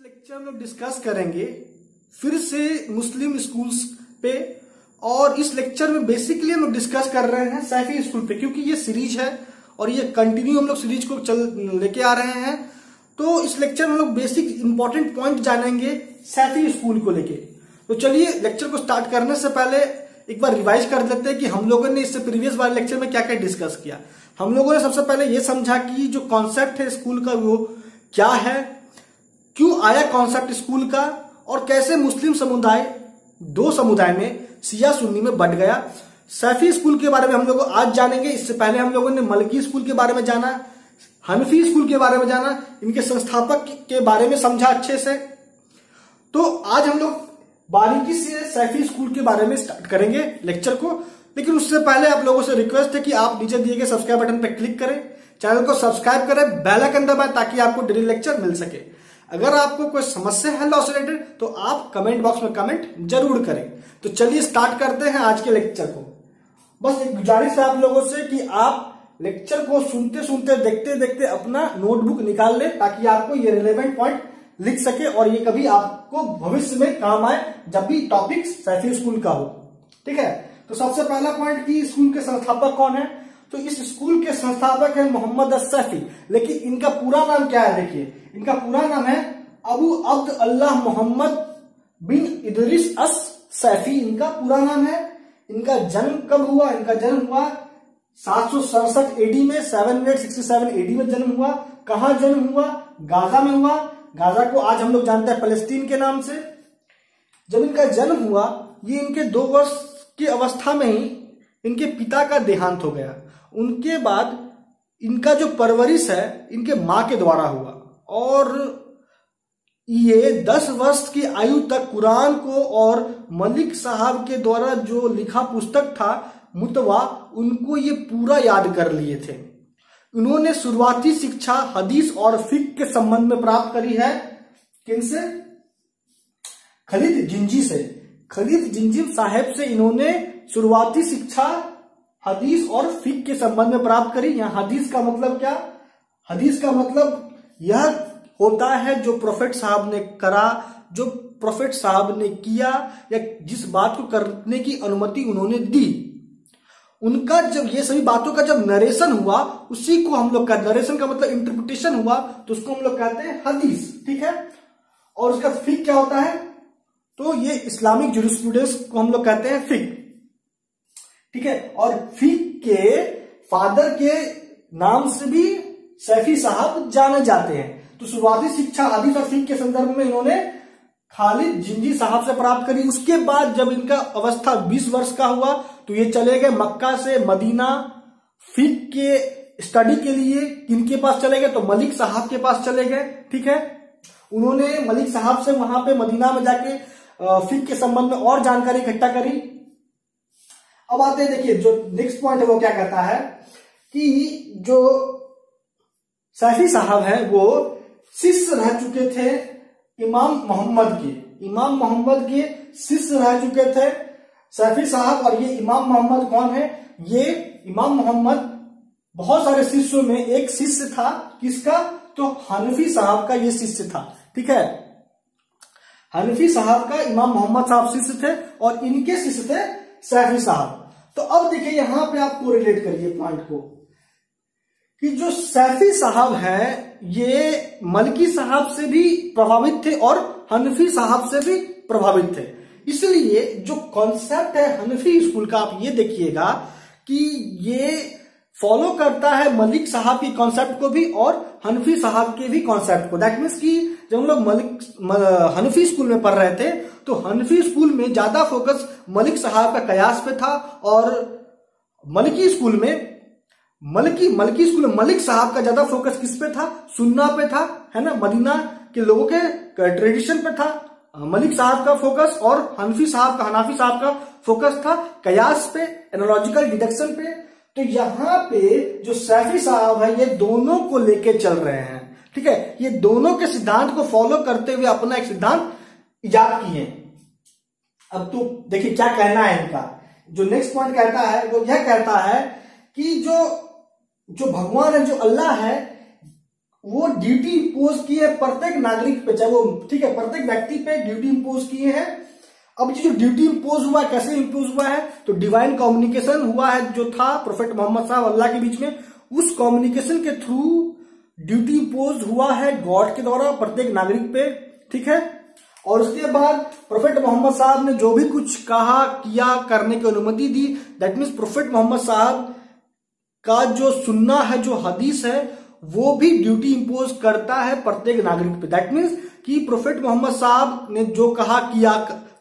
Lecture में discuss करेंगे फिर से मुस्लिम स्कूल्स पे। और इस लेक्चर में बेसिकली हम लोग डिस्कस कर रहे हैं सैफी स्कूल पे, क्योंकि ये सीरीज है और ये कंटिन्यू हम लोग सीरीज को लेके आ रहे हैं। तो इस लेक्चर में हम लोग बेसिक इंपॉर्टेंट पॉइंट जानेंगे सैफी स्कूल को लेके। तो चलिए लेक्चर को स्टार्ट करने से पहले एक बार रिवाइज कर लेते हैं कि हम लोगों ने इससे प्रीवियस वाले लेक्चर में क्या क्या डिस्कस किया। हम लोगों ने सबसे पहले ये समझा कि जो कॉन्सेप्ट है स्कूल का वो क्या है, क्यों आया कॉन्सेप्ट स्कूल का, और कैसे मुस्लिम समुदाय दो समुदाय में शिया सुन्नी में बंट गया। सैफी स्कूल के बारे में हम लोग आज जानेंगे। इससे पहले हम लोगों ने मलकी स्कूल के बारे में जाना, हनफी स्कूल के बारे में जाना, इनके संस्थापक के बारे में समझा अच्छे से। तो आज हम लोग बारीकी से सैफी स्कूल के बारे में स्टार्ट करेंगे लेक्चर को। लेकिन उससे पहले आप लोगों से रिक्वेस्ट है कि आप नीचे दिए गए सब्सक्राइब बटन पर क्लिक करें, चैनल को सब्सक्राइब करें, बेल आइकन दबाएं ताकि आपको डेली लेक्चर मिल सके। अगर आपको कोई समस्या है लॉ से रिलेटेड तो आप कमेंट बॉक्स में कमेंट जरूर करें। तो चलिए स्टार्ट करते हैं आज के लेक्चर को। बस एक गुजारिश है आप लोगों से कि आप लेक्चर को सुनते सुनते देखते देखते अपना नोटबुक निकाल लें ताकि आपको ये रिलेवेंट पॉइंट लिख सके और ये कभी आपको भविष्य में काम आए जब भी टॉपिक सैफी स्कूल का हो। ठीक है, तो सबसे पहला पॉइंट कि स्कूल के संस्थापक कौन है। तो इस स्कूल के संस्थापक है मोहम्मद सैफी। लेकिन इनका पूरा नाम क्या है, देखिए इनका पूरा नाम है अबू अब्द अल्लाह मोहम्मद बिन इदरीस अस सैफी, इनका पूरा नाम है। इनका जन्म कब हुआ, इनका जन्म हुआ 767 एडी में, 767 एडी में जन्म हुआ। कहां जन्म हुआ, गाजा में हुआ। गाजा को आज हम लोग जानते हैं फलस्तीन के नाम से। जब इनका जन्म हुआ ये इनके 2 वर्ष की अवस्था में ही इनके पिता का देहांत हो गया। उनके बाद इनका जो परवरिश है इनके मां के द्वारा हुआ और ये 10 वर्ष की आयु तक कुरान को और मलिक साहब के द्वारा जो लिखा पुस्तक था मुतवा, उनको ये पूरा याद कर लिए थे। उन्होंने शुरुआती शिक्षा हदीस और फिक्र के संबंध में प्राप्त करी है। किनसे? खलीद जिंजी से। खलीद जिंजी साहब से इन्होंने शुरुआती शिक्षा हदीस और फिक्र के संबंध में प्राप्त करी। यहाँ हदीस का मतलब क्या? हदीस का मतलब यह होता है जो प्रोफेट साहब ने करा, जो प्रोफेट साहब ने किया, या जिस बात को करने की अनुमति उन्होंने दी, उनका जब ये सभी बातों का जब नरेशन हुआ उसी को हम लोग का, नरेशन का मतलब इंटरप्रिटेशन हुआ, तो उसको हम लोग कहते हैं हदीस। ठीक है, और उसका फिक्र क्या होता है, तो ये इस्लामिक जुरिस्प्रूडेंस को हम लोग कहते हैं फिक्र। ठीक है, और फिक्र के फादर के नाम से भी सैफी साहब जाने जाते हैं। तो शुरुआती शिक्षा हदीस और फिक्र के संदर्भ में इन्होंने खालिद जिंजी साहब से प्राप्त करी। उसके बाद जब इनका अवस्था 20 वर्ष का हुआ तो ये चले गए मक्का से मदीना फिक्र के स्टडी के लिए। किनके पास चले गए, तो मलिक साहब के पास चले गए। ठीक है, उन्होंने मलिक साहब से वहां पे मदीना में जाके फिक्र के संबंध में और जानकारी इकट्ठा करी। अब आते हैं, देखिए जो नेक्स्ट पॉइंट है वो क्या कहता है कि जो सैफी साहब है वो शिष्य रह चुके थे इमाम मोहम्मद के। इमाम मोहम्मद के शिष्य रह चुके थे सैफी साहब। और ये इमाम मोहम्मद कौन है? ये इमाम मोहम्मद बहुत सारे शिष्यों में एक शिष्य था। किसका? तो हनफी साहब का ये शिष्य था। ठीक है, हनफी साहब का इमाम मोहम्मद साहब शिष्य थे और इनके शिष्य थे सैफी साहब। तो अब देखिए यहां पे आपको रिलेट करिए पॉइंट को कि जो सैफी साहब है ये मलकी साहब से भी प्रभावित थे और हनफी साहब से भी प्रभावित थे। इसलिए जो कॉन्सेप्ट है हनफी स्कूल का, आप ये देखिएगा कि ये फॉलो करता है मलिक साहब की कॉन्सेप्ट को भी और हनफी साहब के भी कॉन्सेप्ट को। दैट मीन्स कि जब हम लोग हनफी स्कूल में पढ़ रहे थे तो हनफी स्कूल में ज्यादा फोकस मलिक साहब का कयास पे था और मलकी स्कूल में मलिक साहब का ज्यादा फोकस किस पे था? सुन्ना पे था, है ना, मदीना के लोगों के ट्रेडिशन पे था मलिक साहब का फोकस, और हनफी साहब का फोकस था कयास पे, एनालॉजिकल डिडक्शन पे। तो यहाँ पे जो सैफी साहब है ये दोनों को लेके चल रहे हैं। ठीक है, ये दोनों के सिद्धांत को फॉलो करते हुए अपना एक सिद्धांत इजाद किए। अब तो देखिए क्या कहना है इनका। जो नेक्स्ट पॉइंट कहता है वो यह कहता है कि जो भगवान है, जो अल्लाह है, वो ड्यूटी इंपोज की है प्रत्येक नागरिक पे, चाहे वो ठीक है प्रत्येक व्यक्ति पे ड्यूटी इंपोज किए हैं। अब जो ड्यूटी इंपोज हुआ कैसे इंपोज हुआ है, तो डिवाइन कम्युनिकेशन हुआ है जो था प्रोफेट मोहम्मद साहब अल्लाह के बीच में, उस कम्युनिकेशन के थ्रू ड्यूटी इंपोज हुआ है गॉड के द्वारा प्रत्येक नागरिक पे, ठीक है। और उसके बाद प्रोफेट मोहम्मद साहब ने जो भी कुछ कहा किया करने की अनुमति दी, दैट मीन्स प्रोफेट मोहम्मद साहब का जो सुन्ना है, जो हदीस है, वो भी ड्यूटी इंपोज करता है प्रत्येक नागरिक पे। दैट मीन्स कि प्रोफेट मोहम्मद साहब ने जो कहा किया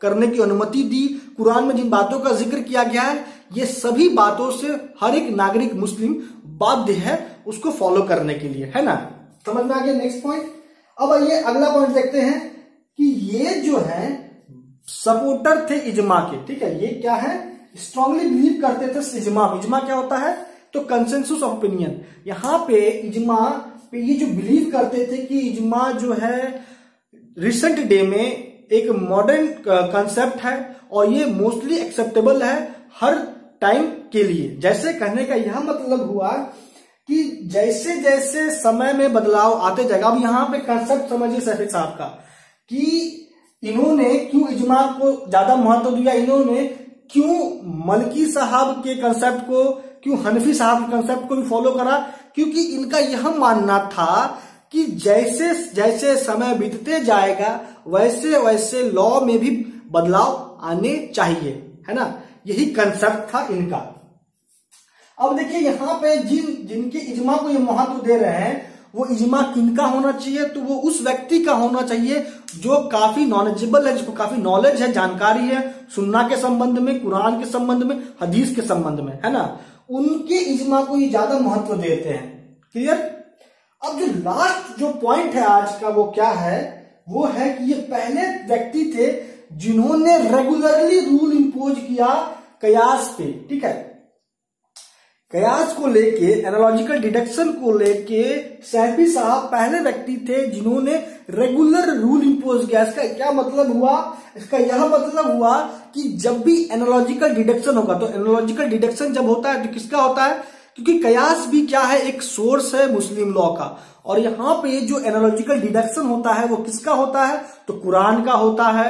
करने की अनुमति दी, कुरान में जिन बातों का जिक्र किया गया है, ये सभी बातों से हर एक नागरिक मुस्लिम बाध्य है उसको फॉलो करने के लिए, है ना। समझ में आ गया नेक्स्ट पॉइंट। अब आइए अगला पॉइंट देखते हैं कि ये जो है सपोर्टर थे इजमा के, ठीक है। ये क्या है, स्ट्रांगली बिलीव करते थे इजमा। इजमा क्या होता है, तो कंसेंसस ऑफ ओपिनियन। यहां पे इजमा पे ये जो बिलीव करते थे कि इजमा जो है रिसेंट डे में एक मॉडर्न कंसेप्ट है और ये मोस्टली एक्सेप्टेबल है हर टाइम के लिए। जैसे कहने का यह मतलब हुआ कि जैसे जैसे समय में बदलाव आते जाएगा, अब यहां पे कंसेप्ट समझिए सैफी साहब का कि इन्होंने क्यों इजमा को ज्यादा महत्व दिया, इन्होंने क्यों मलकी साहब के कंसेप्ट को, क्यों हनफी साहब के कंसेप्ट को भी फॉलो करा, क्योंकि इनका यह मानना था कि जैसे जैसे समय बीतते जाएगा वैसे वैसे लॉ में भी बदलाव आने चाहिए, है ना। यही कंसेप्ट था इनका। अब देखिए यहां पे जिनके इजमा को ये महत्व दे रहे हैं, वो इजमा किनका होना चाहिए, तो वो उस व्यक्ति का होना चाहिए जो काफी नॉलेजेबल है, जिसको काफी नॉलेज है, जानकारी है सुन्ना के संबंध में, कुरान के संबंध में, हदीस के संबंध में, है ना। उनके इजमा को ये ज्यादा महत्व देते हैं। क्लियर। अब जो लास्ट जो पॉइंट है आज का वो क्या है, वो है कि ये पहले व्यक्ति थे जिन्होंने रेगुलरली रूल इंपोज किया कयास पे, ठीक है। कयास को लेके, एनालॉजिकल डिडक्शन को लेके शैफी साहब पहले व्यक्ति थे जिन्होंने रेगुलर रूल इंपोज किया। इसका क्या मतलब हुआ, इसका यह मतलब हुआ कि जब भी एनालॉजिकल डिडक्शन होगा, तो एनालॉजिकल डिडक्शन जब होता है तो किसका होता है, क्योंकि कयास भी क्या है, एक सोर्स है मुस्लिम लॉ का। और यहां पे जो एनालॉजिकल डिडक्शन होता है वो किसका होता है, तो कुरान का होता है,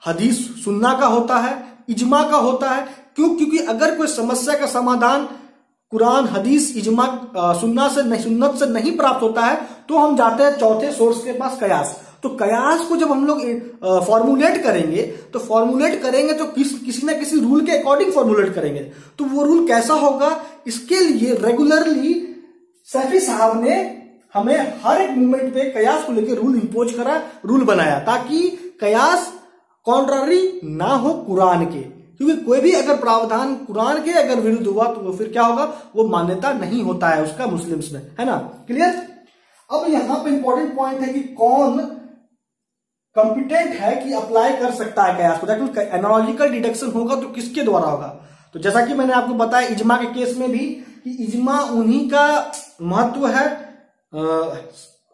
हदीस सुन्ना का होता है, इजमा का होता है। क्यों, क्योंकि अगर कोई समस्या का समाधान कुरान, हदीस, इजमा, सुन्नत से नहीं प्राप्त होता है तो हम जाते हैं चौथे सोर्स के पास, कयास। तो कयास को जब हम लोग फॉर्मुलेट करेंगे तो किसी ना किसी रूल के अकॉर्डिंग फॉर्मुलेट करेंगे। तो वो रूल कैसा होगा, इसके लिए रेगुलरली शैफी साहब ने हमें हर एक मूवमेंट पे कयास को लेकर रूल इंपोज करा, रूल बनाया, ताकि कयास कॉन्ट्रारी ना हो कुरान के। क्योंकि कोई भी अगर प्रावधान कुरान के अगर विरुद्ध हुआ तो वो फिर क्या होगा, वो मान्यता नहीं होता है उसका मुस्लिम्स में, है ना। क्लियर। अब यहां पे इंपॉर्टेंट पॉइंट है कि कौन कॉम्पिटेंट है कि अप्लाई कर सकता है कयास को। देखो एनालॉजिकल डिडक्शन होगा तो किसके द्वारा होगा, तो जैसा कि मैंने आपको बताया इजमा के केस में भी कि इजमा उन्हीं का महत्व है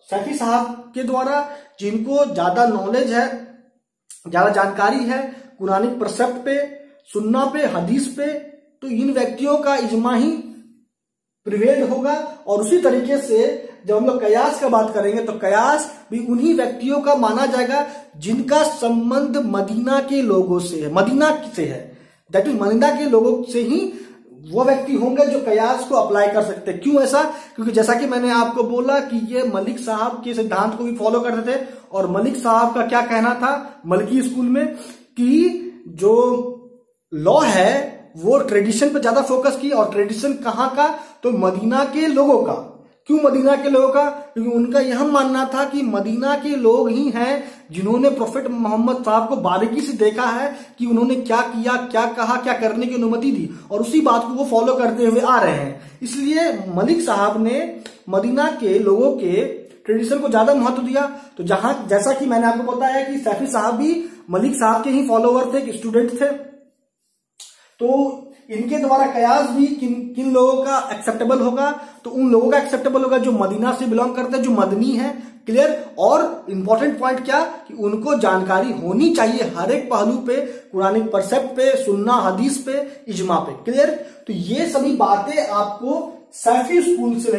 शैफी साहब के द्वारा, जिनको ज्यादा नॉलेज है, ज्यादा जानकारी है कुरानिक परसेप्ट पे, सुन्ना पे, हदीस पे। तो इन व्यक्तियों का इजमा ही प्रिवेल होगा। और उसी तरीके से जब हम लोग कयास का बात करेंगे तो कयास भी उन्हीं व्यक्तियों का माना जाएगा जिनका संबंध मदीना के लोगों से है, मदीना से है। दैट मीन मदीना के लोगों से ही वो व्यक्ति होंगे जो कयास को अप्लाई कर सकते हैं। क्यों ऐसा, क्योंकि जैसा कि मैंने आपको बोला कि ये मलिक साहब के सिद्धांत को भी फॉलो करते थे। और मलिक साहब का क्या कहना था मलकी स्कूल में कि जो लॉ है वो ट्रेडिशन पे ज्यादा फोकस की, और ट्रेडिशन कहाँ का, तो मदीना के लोगों का। क्यों मदीना के लोगों का, क्योंकि उनका यह मानना था कि मदीना के लोग ही हैं जिन्होंने प्रोफेट मोहम्मद साहब को बारीकी से देखा है कि उन्होंने क्या किया, क्या कहा, क्या करने की अनुमति दी, और उसी बात को वो फॉलो करते हुए आ रहे हैं। इसलिए मलिक साहब ने मदीना के लोगों के ट्रेडिशन को ज्यादा महत्व दिया। तो जैसा कि मैंने आपको बताया कि शैफी साहब भी मलिक साहब के ही फॉलोवर थे, स्टूडेंट थे। तो इनके द्वारा कयास भी किन लोगों का एक्सेप्टेबल होगा, तो उन लोगों का एक्सेप्टेबल होगा जो मदीना से बिलोंग करते हैं, जो मदनी है। क्लियर। और इंपॉर्टेंट पॉइंट क्या कि उनको जानकारी होनी चाहिए हर एक पहलू पे, कुरानिक परसेप्ट पे, सुन्ना, हदीस पे, इजमा पे। क्लियर। तो ये सभी बातें आपको शैफी स्कूल से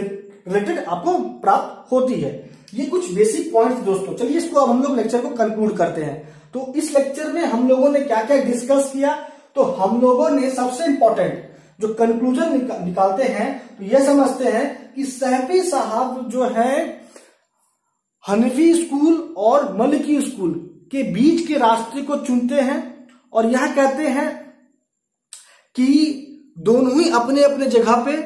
रिलेटेड आपको प्राप्त होती है। ये कुछ बेसिक पॉइंट्स दोस्तों। चलिए इसको अब हम लोग लेक्चर को कंक्लूड करते हैं। तो इस लेक्चर में हम लोगों ने क्या क्या डिस्कस किया, तो हम लोगों ने सबसे इंपॉर्टेंट जो कंक्लूजन निकालते हैं तो यह समझते हैं कि सैफी साहब जो है हनफी स्कूल और मलिकी स्कूल के बीच के रास्ते को चुनते हैं और यह कहते हैं कि दोनों ही अपने अपने जगह पे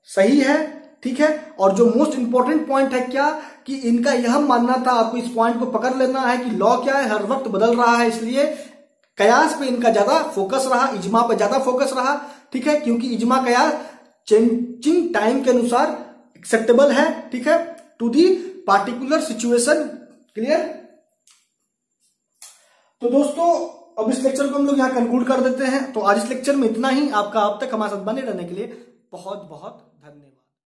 सही है, ठीक है। और जो मोस्ट इंपॉर्टेंट पॉइंट है क्या, कि इनका यह मानना था, आपको इस पॉइंट को पकड़ लेना है कि लॉ क्या है, हर वक्त बदल रहा है, इसलिए कयास पे इनका ज्यादा फोकस रहा, इजमा पे ज्यादा फोकस रहा, ठीक है, क्योंकि इजमा कयास चेंजिंग टाइम के अनुसार एक्सेप्टेबल है, ठीक है, to the particular situation. Clear. तो दोस्तों अब इस लेक्चर को हम लोग यहां कंक्लूड कर देते हैं। तो आज इस लेक्चर में इतना ही। आपका अब तक हमारे साथ बने रहने के लिए बहुत बहुत धन्यवाद।